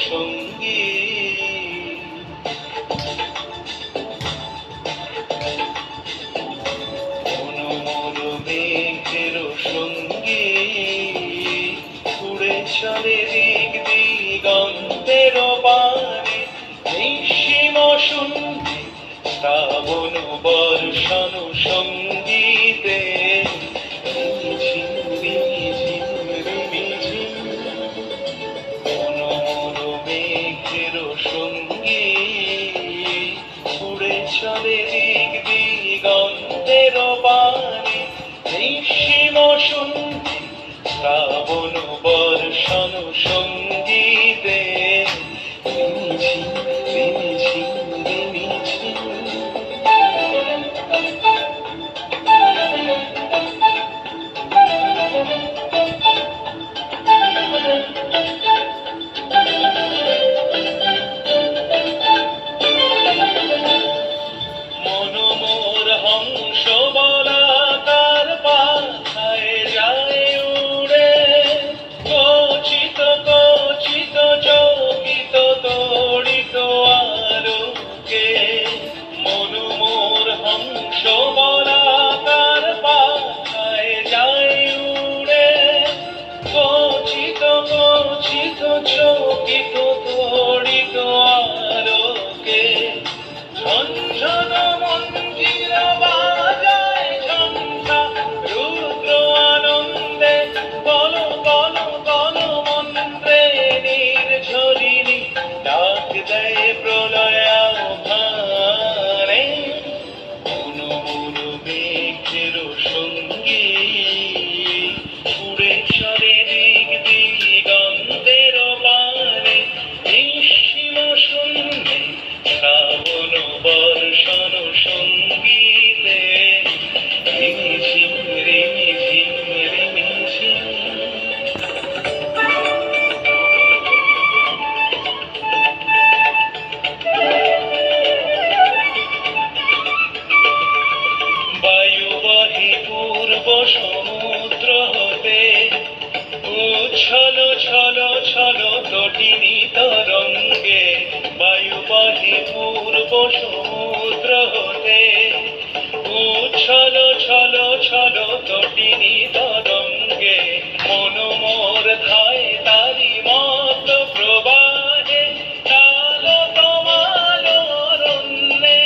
সঙ্গী। মনোমল মেঘের সঙ্গী উড়ে চলে দিক দিগন্তের পানে, নিঃসীম শূন্যে শ্রাবণ বর্ষণ সঙ্গীতে। মনোমল মেঘের সঙ্গী উড়ে চলে দিক দিগন্তের পানে, নিঃসীম শূন্যে শ্রাবণ বর্ষণ সঙ্গীতে। মনোমোর হংস বলাকার পাখায় যায় উড়ে, কচিত কচিত চকিত তড়িত আলোকে। মনোমোর হংস বলাকার পাখায় যায় উড়ে, কচিত কচিত চকিত তড়িত আলোকে। ঝনঝন মঞ্জির বাজায় ঝঞ্ঝা রুদ্র আনন্দে, বল বল বল মন্ত্রে নির্ঝরিণী ডাক দেয় প্রলয় আহ্বানে। মনোমল মেঘের সঙ্গী উড়ে চলে দিক দিগন্তের পানে, নিঃসীম শূন্যে শ্রাবণ বর্ষণ সঙ্গীতে। রিমিঝিম রিমিঝিম রিমিঝিম। বায়ুবাহী পূর্ব সমুদ্র হতে উচ্ছল ছল ছল তটিনী তরঙ্গে। বায়ুবাহী পূর্ব সমুদ্র হতে উচ্ছল ছল ছল তটিনী তরঙ্গে। মনোমোর ধায় তারি মত প্রবাহে, তাল তমাল অরণ্যে।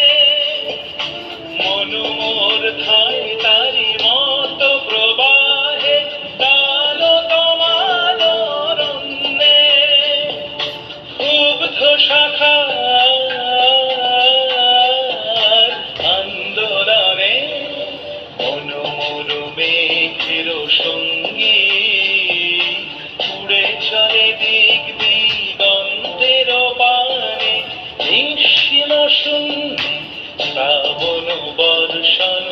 মনোমোর ধায় তারি মত প্রবাহে, তাল তমাল অরণ্যে। ক্ষুব্ধ শাখার আন্দোলনে মনোমল মেঘের সঙ্গী উড়ে চলে দিক দিগন্তের পানে, নিঃসীম শূন্যে শ্রাবণ বর্ষণ